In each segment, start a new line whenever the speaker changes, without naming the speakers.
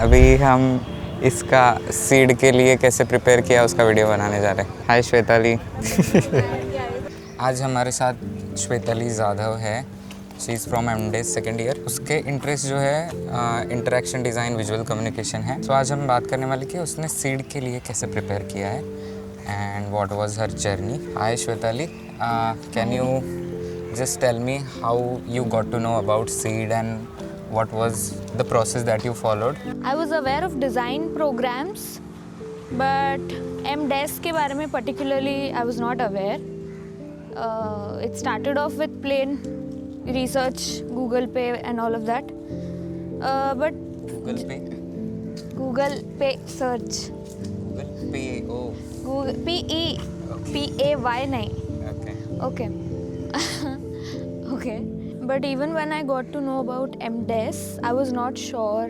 अभी हम इसका सीड के लिए कैसे प्रिपेयर किया उसका वीडियो बनाने जा रहे हैं। हाय श्वेताली। आज हमारे साथ श्वेताली जाधव है। She is from M Des second year. उसके इंटरेस्ट जो है इंटरेक्शन डिज़ाइन विजुअल कम्युनिकेशन है। तो आज हम बात करने वाले कि उसने सीड के लिए कैसे प्रिपेयर किया है and what was her journey. Hi Shwetali, can you just tell me how you got to know about seed and what was the process that you followed?
I was aware of design programs, but MDes के बारे में particularly I was not aware. It started off with plain research, Google Pay and all of that. But Google Pay search.
Google Pay, oh.
Google P-E,
Okay.
P-A-Y नहीं.
Okay.
Okay. Okay. But even when I got to know about MDes, I was not sure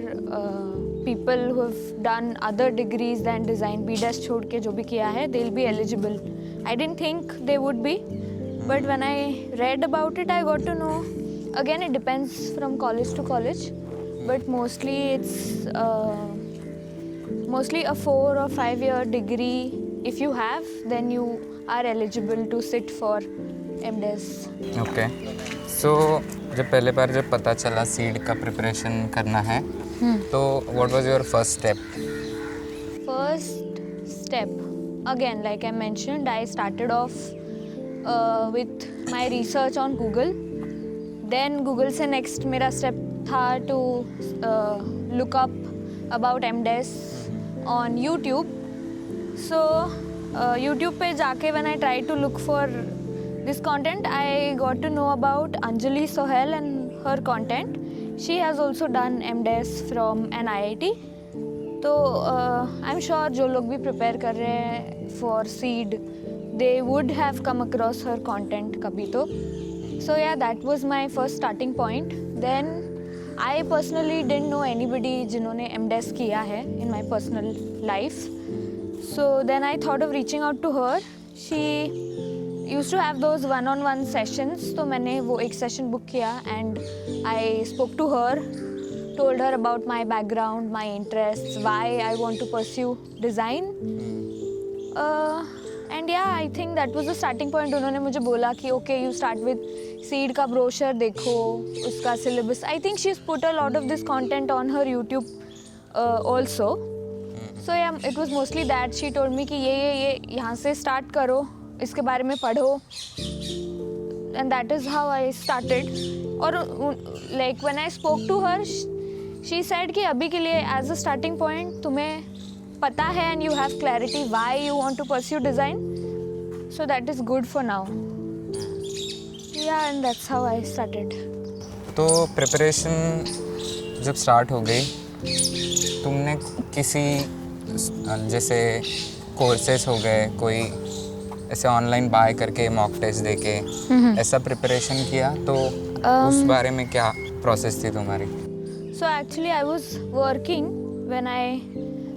people who have done other degrees than design, BDes छोड़ के जो भी किया है, they'll be eligible. I didn't think they would be, but when I read about it, I got to know. Again, it depends from college to college, but mostly it's mostly a 4 or 5 year degree. If you have, then you are eligible to sit for MDes.
Okay. So जब पहले बार जब पता चला seed का preparation करना है तो what was your first step?
First step, again, like I mentioned, I started off with my research on Google. Then Google से next मेरा step था to look up about MDes on YouTube. So YouTube पे जाके when I tried to look for this content, I got to know about Anjali Sohail and her content. She has also done MDes from an IIT. तो I'm sure जो लोग भी prepare कर रहे हैं for seed, they would have come across her content कभी तो. So yeah, that was my first starting point. Then I personally didn't know anybody जिन्होंने MDes किया है in my personal life. So then I thought of reaching out to her. She used to have those one-on-one sessions, तो मैंने वो एक session book किया and I spoke to her, told her about my background, my interests, why I want to pursue design. And yeah, I think that was the starting point. उन्होंने मुझे बोला कि okay, you start with seed का brochure देखो, उसका syllabus. I think she's put a lot of this content on her YouTube also. So yeah, it was mostly that. She told me कि ये यहाँ से start करो, इसके बारे में पढ़ो, and that is how I started. और like when I spoke to her, she said कि अभी के लिए as a starting point तुम्हें पता है and you have clarity why you want to pursue design, so that is good for now. Yeah, and that's how I started.
तो preparation जब start हो गई, तुमने किसी जैसे कोर्सेस हो गए, कोई ऐसे ऑनलाइन बाय करके मॉक टेस्ट देके ऐसा प्रिपरेशन किया, तो उस बारे में क्या प्रोसेस थी तुम्हारी?
So actually I was working when I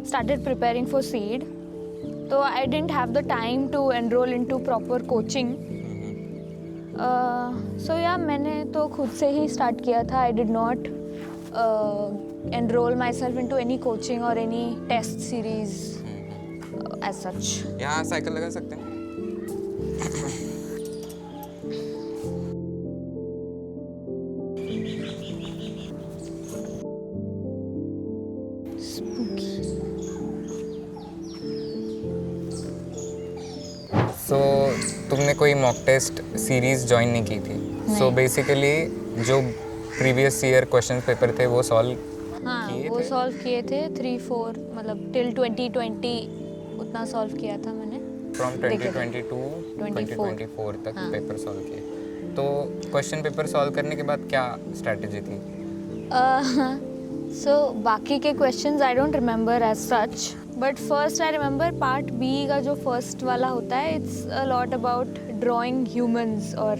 started preparing for seed, so I didn't have the time to enroll into proper coaching. So yeah, मैंने तो खुद से ही start किया था. I did not enroll myself into any coaching or any test series as such.
यहाँ cycle लगा सकते हैं? So, तुमने कोई मॉक टेस्ट सीरीज ज्वाइन नहीं की थी? सो बेसिकली जो प्रीवियस ईयर क्वेश्चन पेपर थे वो सॉल्व
हाँ, वो सॉल्व किए थे 3-4, मतलब टिल 2020 उतना सॉल्व किया था मैंने.
फ्रॉम 2022 2024 तक पेपर सॉल्व किए. तो क्वेश्चन पेपर सॉल्व करने के बाद क्या स्ट्रैटेजी थी?
So बाकी के questions I don't remember as such, but first I remember part B का जो फर्स्ट वाला होता है, it's a lot about drawing humans और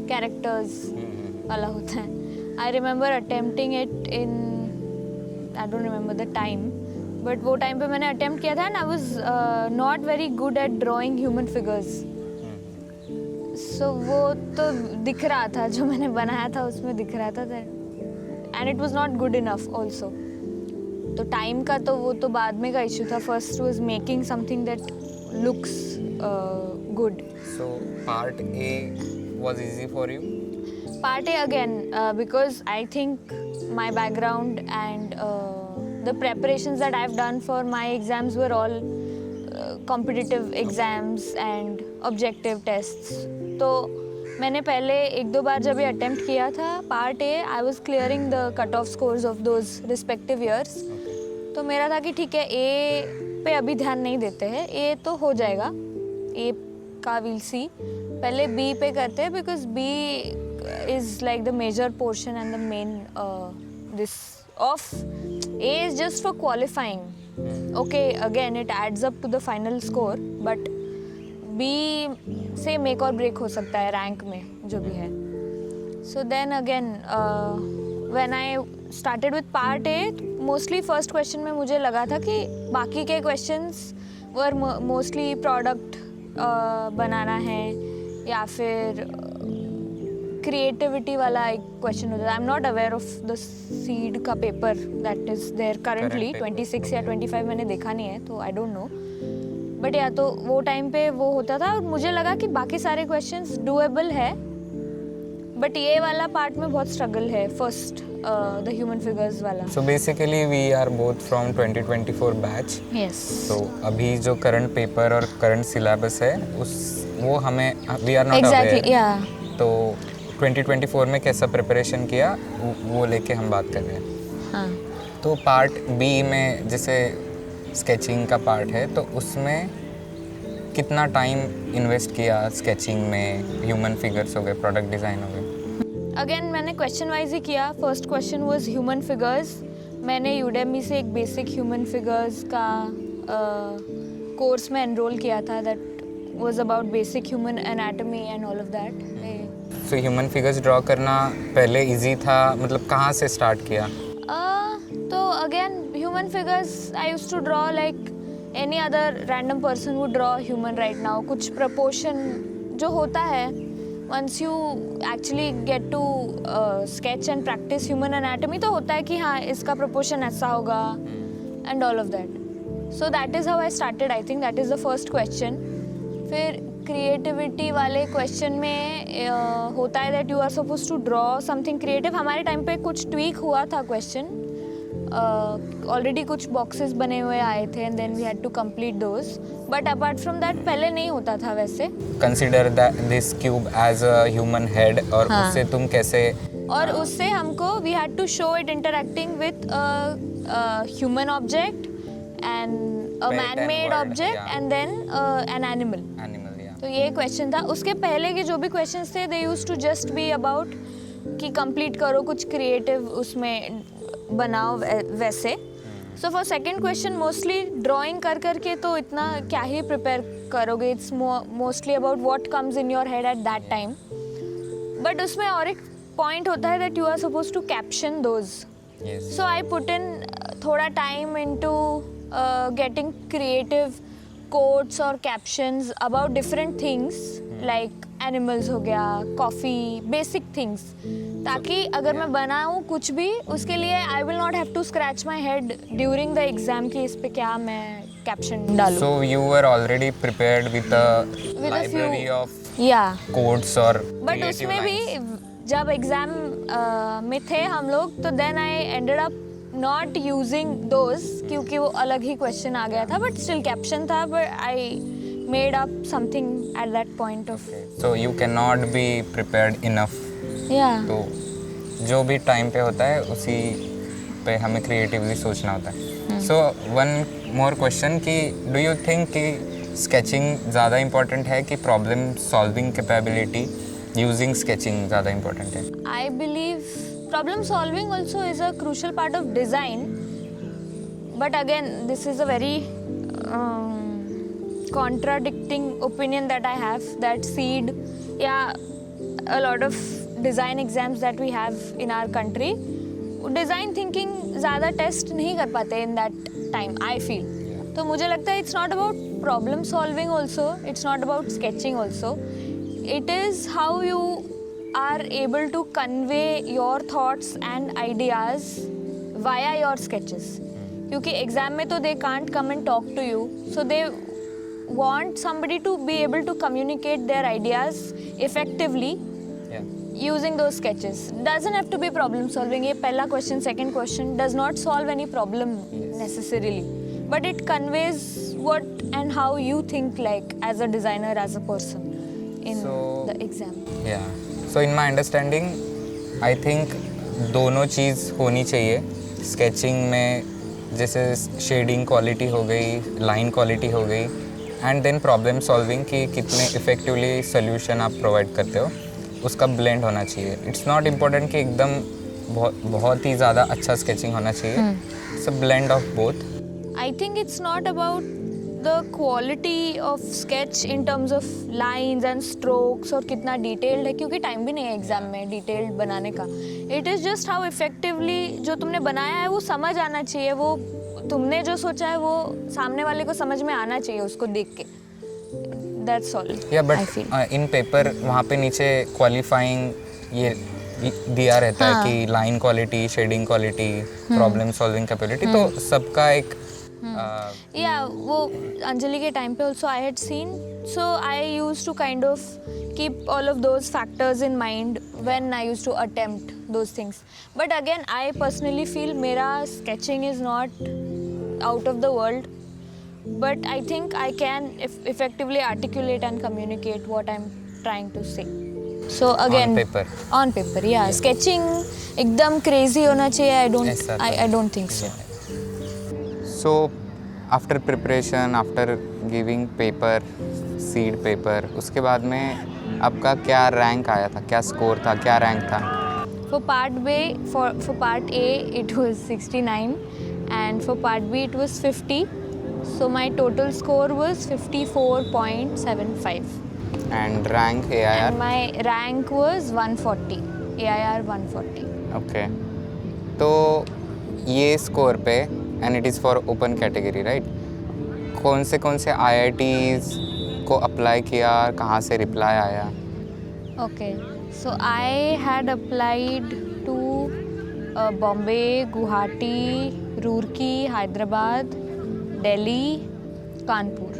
कैरेक्टर्स वाला होता है. I remember attempting it in, I don't remember the time, but वो टाइम पे मैंने अटेम्प्ट किया था and I was not very good at drawing human figures. So वो तो दिख रहा था, जो मैंने बनाया था उसमें दिख रहा था, and it was not good enough also. तो टाइम का तो वो तो बाद में का इशू था. First was making something that looks good.
So part A was easy for you.
Part A again, because I think my background and the preparations that I've done for my exams were all competitive exams and objective tests. तो मैंने पहले एक दो बार जब ये attempt किया था part A, I was clearing the cut off scores of those respective years. तो मेरा था कि ठीक है, ए पे अभी ध्यान नहीं देते हैं, ए तो हो जाएगा, ए का विल सी. पहले बी पे करते हैं because B is like the major portion and the main this of. A is just for qualifying. Okay, again it adds up to the final score, but B से make or break हो सकता है rank में जो भी है. So then again when I started with part A, mostly first question में मुझे लगा था कि बाकी के क्वेश्चंस वर मोस्टली प्रोडक्ट बनाना है या फिर क्रिएटिविटी वाला एक क्वेश्चन होता है. I am not aware of the CEED का paper that is there currently. 26 या 25 मैंने देखा नहीं है, तो आई डोंट नो. बट या तो वो टाइम पे वो होता था और मुझे लगा कि बाकी सारे क्वेश्चंस डूएबल है, बट ये वाला पार्ट में बहुत स्ट्रगल है, फर्स्ट द ह्यूमन फिगर्स वाला.
So basically we are both from 2024 batch.
Yes.
तो अभी जो करंट पेपर और करंट सिलेबस है उस वो हमें we are not
exactly,
aware.
Yeah.
तो 2024 में कैसा प्रिपरेशन किया वो लेके हम बात कर रहे हैं.
हाँ.
तो पार्ट बी में जैसे स्केचिंग का पार्ट है, तो उसमें कितना टाइम इन्वेस्ट किया स्केचिंग में? ह्यूमन फिगर्स हो गए, प्रोडक्ट डिज़ाइन हो गए.
अगेन मैंने क्वेश्चन वाइज ही किया. First question was human figures. मैंने यूडेमी से एक बेसिक ह्यूमन फिगर्स का कोर्स में एनरोल किया था. That was about basic human anatomy and all of that.
तो ह्यूमन फिगर्स ड्रॉ करना पहले इजी था, मतलब कहाँ से स्टार्ट किया?
तो again human figures I used to draw like any other random person would draw human right now. कुछ प्रपोर्शन जो होता है, once you actually get to sketch and practice human anatomy, तो होता है कि हाँ इसका प्रपोर्शन ऐसा होगा and all of that. So that is how I started. I think that is the first question. फिर क्रिएटिविटी वाले क्वेश्चन में होता है that you are suppose to draw something creative. हमारे टाइम पे कुछ ट्वीक हुआ था क्वेश्चन. ऑलरेडी कुछ बॉक्सेस बने हुए आए थे and then we had to complete those. But apart from that पहले नहीं होता था वैसे.
Consider this cube as a human head, और
हाँ.
उससे तुम कैसे,
और उससे हमको we had to show it interacting with human object and a man made object and then an animal. तो ये क्वेश्चन था. उसके पहले के जो भी क्वेश्चंस थे they used to just be about कि कंप्लीट करो कुछ क्रिएटिव, उसमें बनाओ वैसे. So for second question mostly drawing कर करके तो इतना क्या ही प्रिपेयर करोगे. It's mostly about what comes in your head at that time. But उसमें और एक पॉइंट होता है that you are suppose to caption those. So I put in थोड़ा time into getting creative quotes और captions about different things like animals हो गया, coffee, basic things, ताकि अगर मैं बनाऊँ कुछ भी उसके लिए I will not have to scratch my head during the exam कि इस पे क्या मैं कैप्शन डालूँ.
So you were already prepared with a library of codes और
बट उसमें भी जब एग्जाम में थे हम लोग, तो then I ended up not using those क्योंकि वो अलग ही क्वेश्चन आ गया था. बट स्टिल कैप्शन था, but I made up something at that point of.
So you cannot be prepared enough.
Yeah.
तो जो भी टाइम पे होता है उसी पे हमें क्रिएटिवली सोचना होता है. So one more question कि do you think कि स्केचिंग ज़्यादा इम्पोर्टेंट है कि problem solving capability using sketching ज़्यादा इम्पोर्टेंट है?
I believe problem solving also is a crucial part of design, but again this is a very contradicting opinion that I have, that seed, yeah, a lot of design exams that we have in our country, design thinking ज़्यादा test नहीं कर पाते in that time, I feel. तो मुझे लगता है it's not about problem solving also, it's not about sketching also, it is how you are able to convey your thoughts and ideas via your sketches. क्योंकि exam में तो they can't come and talk to you, so they want somebody to be able to communicate their ideas effectively using those sketches. Doesn't have to be problem solving. ये पहला question, second question does not solve any problem necessarily, but it conveys what and how you think like as a designer, as a person in the exam.
Yeah. So in my understanding, I think दोनों चीज़ होनी चाहिए sketching में, जैसे shading quality हो गई, line quality हो गई, and then problem solving कि कितने इफ़ेक्टिवली सोल्यूशन आप प्रोवाइड करते हो, उसका ब्लेंड होना चाहिए. इट्स नॉट इम्पोर्टेंट कि एकदम बहुत ही ज़्यादा अच्छा स्केचिंग होना चाहिए. It's a blend of both.
I think it's not about the quality of sketch in terms of lines and strokes और कितना डिटेल्ड है, क्योंकि टाइम भी नहीं है एग्जाम में डिटेल्ड बनाने का. It is just how effectively जो तुमने बनाया है वो समझ आना चाहिए, वो तुमने जो सोचा है वो सामने वाले को समझ में आना चाहिए उसको देख के. That's all.
Yeah but in paper वहाँ पे नीचे क्वालिफाइंग ये दिया रहता है कि line quality, shading quality, problem solving capability, तो सबका एक
या वो अंजलि के टाइम पे also I had seen, so I use to kind of keep all of those factors in mind when I use to attempt those things. But again I personally feel मेरा sketching is not out of the world, but I think I can effectively articulate and communicate what I'm trying to say. So again, on paper, yeah. Sketching एकदम crazy होना चाहिए. I don't think so.
So after preparation, after giving paper, seed paper, उसके बाद में आपका क्या rank आया था, क्या स्कोर था, क्या रैंक था?
For part B, for part A it was 69. And for part B it was 50, so my total score was 54.75.
And rank AIR?
And my rank was 140, AIR 140.
Okay. तो ये score पे, and it is for open category, right? कौन से IITs को apply किया, कहाँ से reply आया?
Okay, so I had applied to Bombay, Guwahati, Roorkee, Hyderabad, Delhi, Kanpur.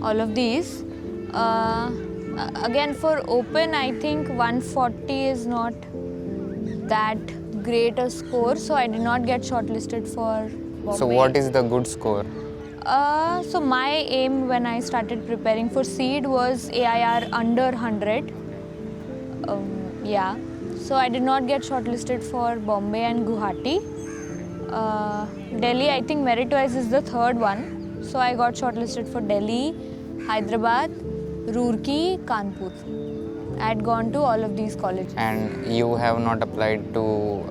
All of these. Again, for open, I think 140 is not that great a score, so I did not get shortlisted for Bombay.
So what is the good score?
So my aim when I started preparing for SEED was AIR under 100. Yeah. So I did not get shortlisted for Bombay and Guwahati. Delhi, I think merit-wise is the third one. So I got shortlisted for Delhi, Hyderabad, Roorkee, Kanpur. I had gone to all of these colleges.
And you have not applied to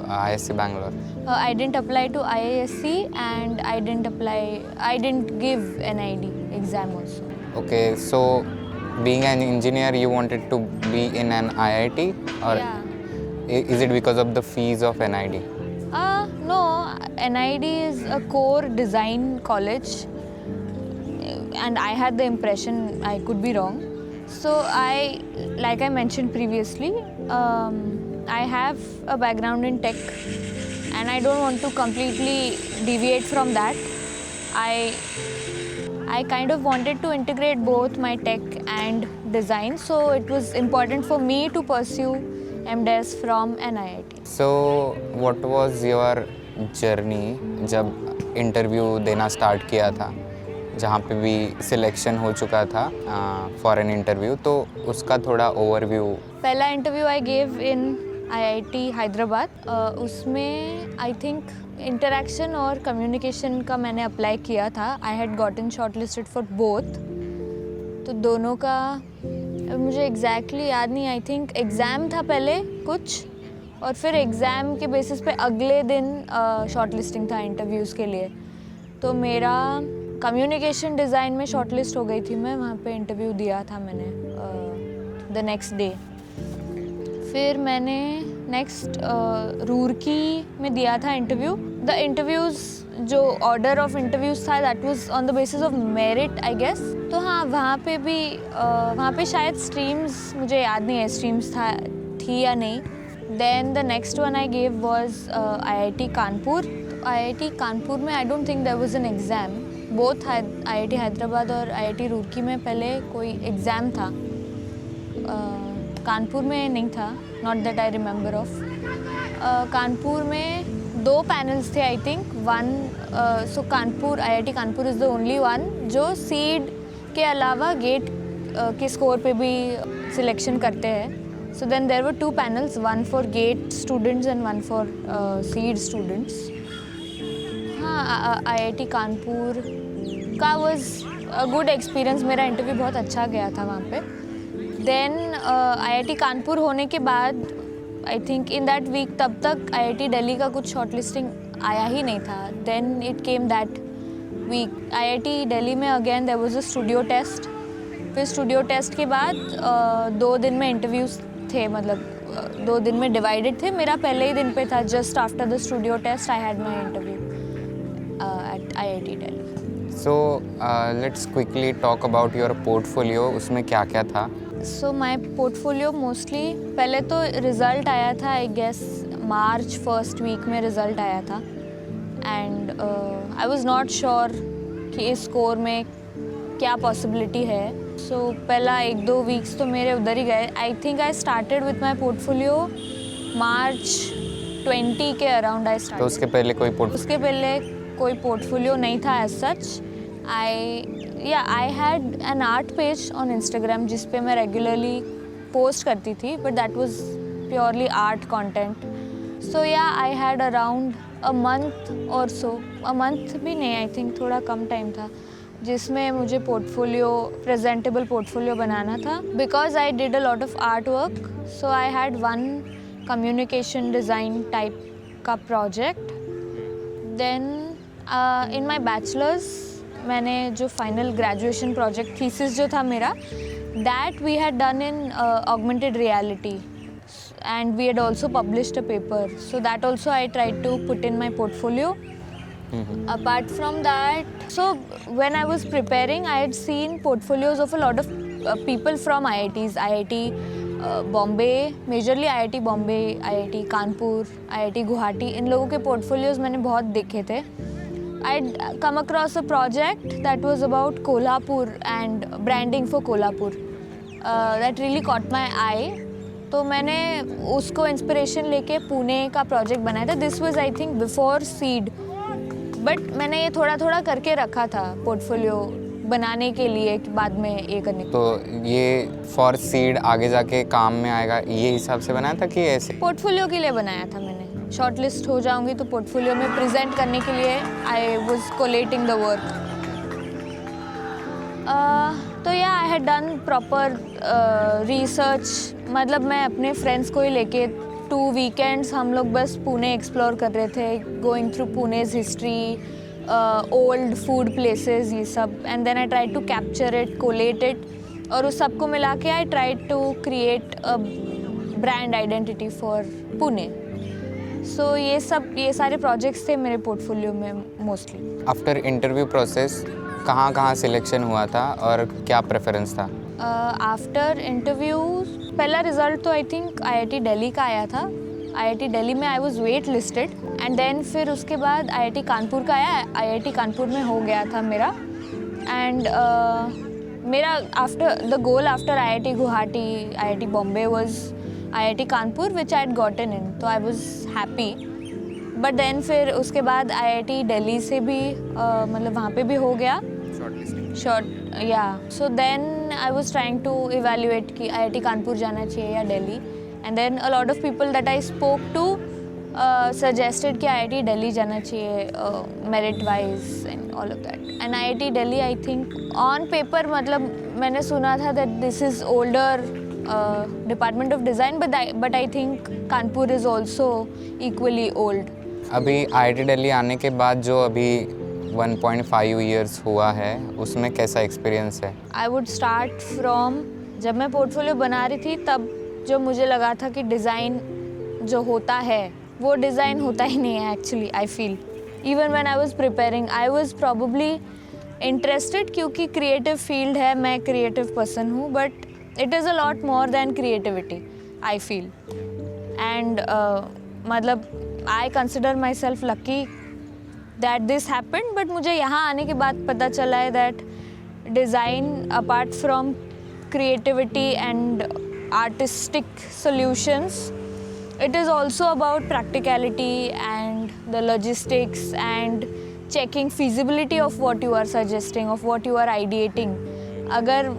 IISc Bangalore?
I didn't apply to IISc and I didn't give NID exam also.
Okay, so being an engineer, you wanted to be in an IIT? Or
Yeah.
Is it because of the fees of NID?
No, NID is a core design college and I had the impression, I could be wrong. So like I mentioned previously, I have a background in tech and I don't want to completely deviate from that. I kind of wanted to integrate both my tech and design, so it was important for me to pursue MDes from an IIT.
So what was your journey जब interview देना start किया था, जहाँ पे भी selection हो चुका था फॉर एन इंटरव्यू, तो उसका थोड़ा ओवरव्यू.
पहला interview I gave in IIT Hyderabad. उसमें आई थिंक इंटरेक्शन और कम्युनिकेशन का मैंने अप्लाई किया था. आई had gotten shortlisted for both. तो दोनों का मुझे एग्जैक्टली याद नहीं. आई थिंक एग्ज़ाम था पहले कुछ और फिर एग्ज़ाम के बेसिस पे अगले दिन शॉर्टलिस्टिंग था इंटरव्यूज़ के लिए. तो मेरा कम्युनिकेशन डिज़ाइन में शॉर्टलिस्ट हो गई थी मैं. वहाँ पे इंटरव्यू दिया था मैंने द नेक्स्ट डे. फिर मैंने नेक्स्ट रूरकी में दिया था इंटरव्यू. द इंटरव्यूज़ जो ऑर्डर ऑफ इंटरव्यूज़ था that was on the basis of merit I guess. तो हाँ, वहाँ पे भी वहाँ पे शायद स्ट्रीम्स मुझे याद नहीं है स्ट्रीम्स थी या नहीं. Then the next one I gave was IIT Kanpur. IIT Kanpur में I don't think there was an exam. Both IIT Hyderabad और IIT रुड़की में पहले कोई एग्ज़ाम था. कानपुर में नहीं था, not that I remember of. Kanpur में 2 पैनल्स थे I think. One so Kanpur IIT Kanpur is the only one जो सीड के अलावा गेट के स्कोर पे भी सिलेक्शन करते हैं. So then there were 2 panels, one for GATE students and one for SEED students. हाँ, IIT कानपुर का was a good experience. मेरा इंटरव्यू बहुत अच्छा गया था वहाँ पे. Then IIT कानपुर होने के बाद I think in that week तब तक IIT दिल्ली का कुछ shortlisting आया ही नहीं था. Then it came that week. IIT Delhi में again there was a studio test. फिर स्टूडियो टेस्ट के बाद 2 दिन में इंटरव्यूज़ थे, मतलब 2 दिन में डिवाइडेड थे. मेरा पहले ही दिन पे था. Just after the studio test I had my interview at IIT Delhi.
So let's quickly talk about your portfolio. उसमें क्या क्या था?
सो माई पोर्टफोलियो मोस्टली पहले तो रिज़ल्ट आया था I guess March first week में रिज़ल्ट आया था. And I was not sure कि इस स्कोर में क्या पॉसिबिलिटी है. सो पहला 1-2 वीक्स तो मेरे उधर ही गए. I think I started with my portfolio March 20 के अराउंड आई स्टार्ट.
तो उसके पहले कोई
पोर्टफोलियो नहीं था as such. I had an art page on Instagram जिस पे मैं रेगुलरली पोस्ट करती थी, but that was purely art content. So I had around a month और सो, अ मंथ भी नहीं, आई थिंक थोड़ा कम टाइम था जिसमें मुझे प्रेजेंटेबल पोर्टफोलियो बनाना था. Because I did a lot of art work, so I had one communication design type का project. Then in my bachelors मैंने जो फाइनल ग्रेजुएशन प्रोजेक्ट थीसिस जो था मेरा, that we had done in augmented reality and we had also published a paper, so that also I tried to put in my portfolio. Apart from that, so when I was preparing, I had seen portfolios of a lot of people from IITs, IIT Bombay, majorly IIT Bombay, IIT Kanpur, IIT Guwahati. इन लोगों के portfolios मैंने बहुत देखे थे. I had come across a project that was about Kolhapur and branding for Kolhapur. That really caught my eye. तो मैंने उसको inspiration लेके पुणे का प्रोजेक्ट बनाया था. This was I think before seed, but मैंने ये थोड़ा थोड़ा करके रखा था पोर्टफोलियो बनाने के लिए बाद में ये करने.
तो ये फॉर सीड आगे जाके काम में आएगा ये हिसाब से बनाया था कि ऐसे?
पोर्टफोलियो के लिए बनाया था मैंने. शॉर्टलिस्ट हो जाऊंगी तो पोर्टफोलियो में प्रेजेंट करने के लिए I was collating the work. तो I had done proper research. मतलब मैं अपने फ्रेंड्स को ही लेके 2 वीकेंड्स हम लोग बस पुणे एक्सप्लोर कर रहे थे, going through Pune's history, old food places, ये सब. And then I try to capture it, collate it, और उस सबको मिला के I try to create a brand identity for Pune. सो ये सारे प्रोजेक्ट्स थे मेरे पोर्टफोलियो में मोस्टली.
आफ्टर इंटरव्यू प्रोसेस कहाँ सिलेक्शन हुआ था और क्या प्रेफरेंस था?
आफ्टर इंटरव्यू पहला रिज़ल्ट तो आई थिंक IIT दिल्ली का आया था. IIT दिल्ली में I was wait listed. And then फिर उसके बाद IIT कानपुर का आया. IIT कानपुर में हो गया था मेरा. एंड मेरा after the goal after IIT Guwahati, IIT Bombay was IIT Kanpur which I had gotten in. तो I was happy. But then फिर उसके बाद IIT दिल्ली से भी मतलब वहाँ पे भी हो गया so then I was trying to evaluate कि IIT कानपुर जाना चाहिए या Delhi. And then a lot of people that I spoke to suggested कि IIT दिल्ली जाना चाहिए merit wise and all of that. And IIT Delhi I think on paper, मतलब मैंने सुना था that this is older department of design, but I think Kanpur is also equally old.
अभी IIT Delhi आने के बाद जो अभी 1.5 ईयर्स हुआ है उसमें कैसा एक्सपीरियंस है?
आई वुड स्टार्ट फ्रॉम जब मैं पोर्टफोलियो बना रही थी तब जो मुझे लगा था कि डिज़ाइन जो होता है वो डिज़ाइन होता ही नहीं है actually. I feel even when I was preparing I was probably interested क्योंकि क्रिएटिव फील्ड है, मैं क्रिएटिव पर्सन हूँ, but it is a lot more than creativity I feel. And मतलब I consider myself lucky that this happened, but मुझे यहाँ आने के बाद पता चला है that design apart from creativity and artistic solutions, it is also about practicality and the logistics and checking feasibility of what you are suggesting, of what you are ideating. अगर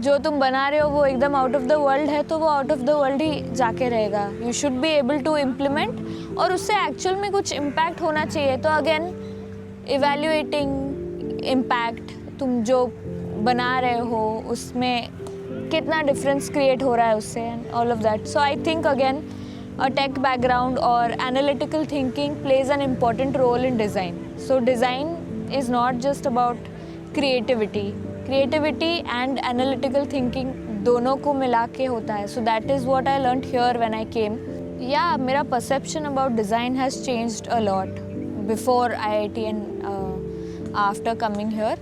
जो तुम बना रहे हो वो एकदम आउट ऑफ द वर्ल्ड है तो वो आउट ऑफ द वर्ल्ड ही जाके रहेगा. You should be able to implement और उससे एक्चुअल में कुछ इम्पैक्ट होना चाहिए. तो अगेन इवेल्युएटिंग इम्पैक्ट, तुम जो बना रहे हो उसमें कितना डिफरेंस क्रिएट हो रहा है उससे, and all of that. So I think again a tech background or analytical thinking plays an important role in design. So design is not just about creativity and analytical thinking दोनों को मिला के होता है. So that is what I learned here when I came. Yeah, मेरा perception about design has changed a lot before IIT and after coming here.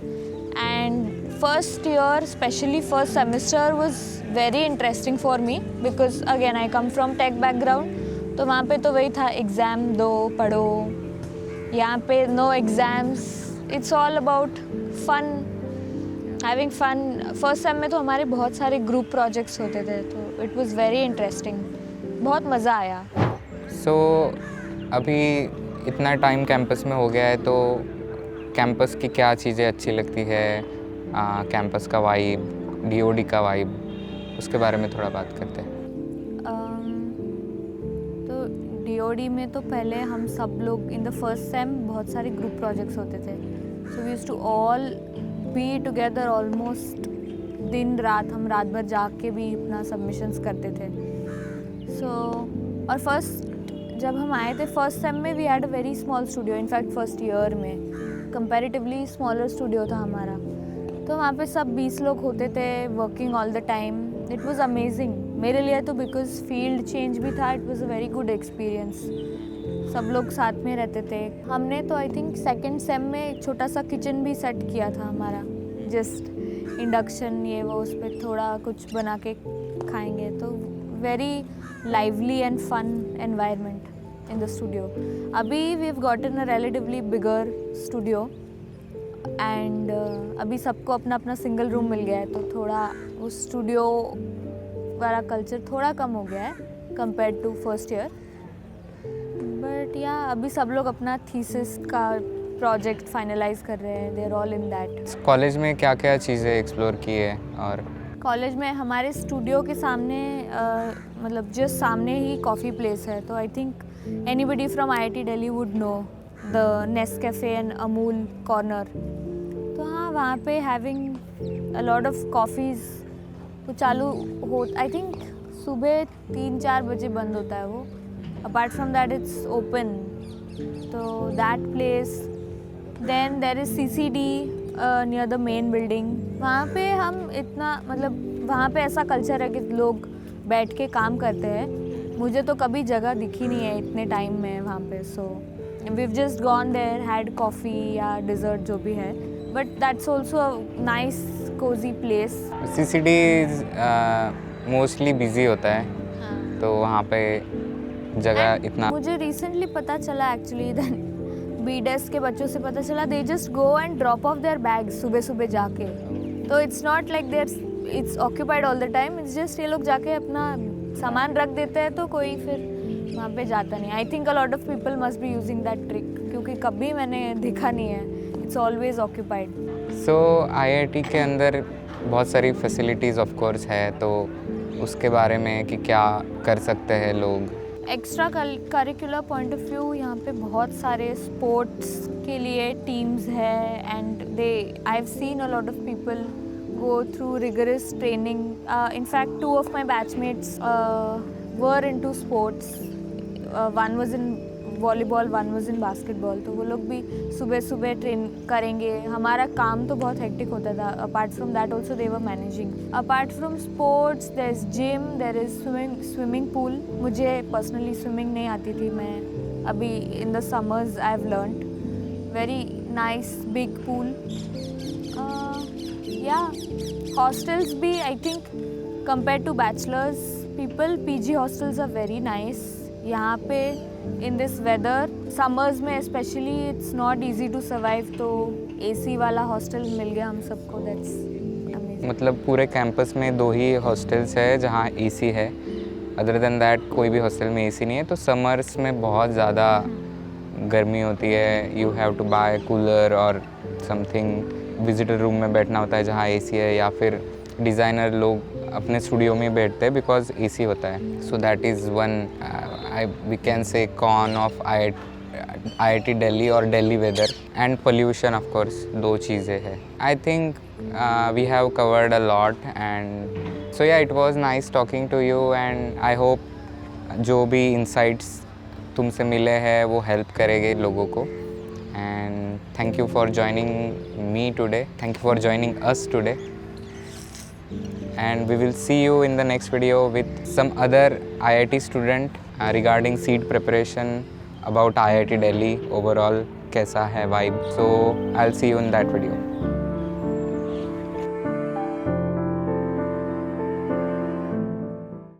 And first year, especially first semester, was very interesting for me because again I come from tech background. तो वहाँ पे तो वही था, exam दो पढ़ो. यहाँ पे no exams, it's all about fun, having fun. First sem में तो हमारे बहुत सारे ग्रुप प्रोजेक्ट्स होते थे, तो इट वाज वेरी इंटरेस्टिंग, बहुत मज़ा आया.
सो अभी इतना टाइम कैंपस में हो गया है तो कैंपस की क्या चीज़ें अच्छी लगती है, कैंपस का वाइब, DOD का वाइब, उसके बारे में थोड़ा बात करते हैं.
तो DOD में तो पहले हम सब लोग इन द फर्स्ट सेम बहुत सारे ग्रुप प्रोजेक्ट्स होते थे. So we used to all be together almost दिन रात, हम रात भर जाग के भी अपना सबमिशंस करते थे. सो और फर्स्ट जब हम आए थे फर्स्ट सेम में we had a very small studio. In fact first year में कंपैरेटिवली स्मॉलर स्टूडियो था हमारा. तो वहाँ पे सब 20 लोग होते थे, working all the time. It was amazing मेरे लिए तो, बिकॉज फील्ड चेंज भी था. It was a very good experience. सब लोग साथ में रहते थे. हमने तो आई थिंक सेकंड सेम में एक छोटा सा किचन भी सेट किया था हमारा, जस्ट इंडक्शन ये वो, उस पर थोड़ा कुछ बना के खाएंगे. तो very lively and fun environment in the studio. अभी we have gotten a relatively bigger studio and अभी सबको अपना अपना सिंगल रूम मिल गया है, तो थोड़ा वो स्टूडियो वाला कल्चर थोड़ा कम हो गया है compare to first year. But yeah अभी सब लोग अपना थीसिस का प्रोजेक्ट फाइनलाइज कर रहे हैं. They are all in that.
College में क्या क्या चीज़ें एक्सप्लोर की है? और
कॉलेज में हमारे स्टूडियो के सामने मतलब जस्ट सामने ही कॉफ़ी प्लेस है. तो I think anybody from IIT Delhi would know the Nescafe and Amul corner. तो हाँ, वहाँ पे having a lot of coffees वो चालू हो. आई थिंक सुबह 3-4 बजे बंद होता है वो. Apart from that it's open. तो that place. Then there is CCD near the main building. वहाँ पे हम इतना मतलब वहाँ पे ऐसा कल्चर है कि लोग बैठ के काम करते हैं. मुझे तो कभी जगह दिखी नहीं है इतने टाइम में वहाँ पे. So we've just gone there, had coffee या डिज़र्ट जो भी है. But that's also a nice cosy place.
CCD mostly busy होता है.
हाँ.
तो वहाँ पे जगह इतना.
मुझे रिसेंटली पता चला एक्चुअली, देन BDES के बच्चों से पता चला they just go and drop off their bags सुबह सुबह जाके. तो it's not like there it's occupied all the time. It's just ये लोग जाके अपना सामान रख देते हैं तो कोई फिर वहाँ पे जाता नहीं. I think a lot of people must be using that trick, क्योंकि कभी मैंने देखा नहीं है. It's always occupied.
So IIT के अंदर बहुत सारी फैसिलिटीज़ ऑफ कोर्स है, तो उसके बारे में कि क्या कर सकते हैं लोग.
Extra curricular point of view यहाँ पे बहुत सारे स्पोर्ट्स के लिए टीम्स है. And they I have seen a lot of people go through rigorous training. In fact, 2 of my batchmates were into sports. One was in volleyball, one was in basketball. तो वो लोग भी सुबह सुबह train करेंगे. हमारा काम तो बहुत हेक्टिक होता था. Apart from that also they were managing. Apart from sports, there is gym, there is swimming pool. मुझे personally swimming नहीं आती थी. मैं अभी in the summers I have learnt. Very nice big pool. Yeah, hostels भी I think compared to bachelors people, PG hostels are very nice. यहाँ पे in this weather summers में specially it's not easy to survive, तो AC वाला hostel मिल गया हम सबको, दैट्स अमेजिंग।
मतलब पूरे कैंपस में 2 ही हॉस्टल्स है जहाँ एसी है, अदर देन दैट कोई भी हॉस्टल में एसी नहीं है। तो समर्स में बहुत ज़्यादा गर्मी होती है, you have to buy cooler और समथिंग। विजिटर रूम में बैठना होता है जहाँ एसी है, या फिर डिज़ाइनर लोग अपने स्टूडियो में बैठते हैं बिकॉज एसी होता है। So that is one we can say con of IIT Delhi और Delhi weather and pollution of course, 2 चीज़ें हैं। I think we have covered a lot and so yeah it was nice talking to you and I hope जो भी insights तुमसे मिले हैं वो help करेंगे लोगों को। And thank you for joining me today, thank you for joining us today, and we will see you in the next video with some other IIT student regarding seed preparation, about IIT Delhi overall kaisa hai vibe. So I'll see you in that video.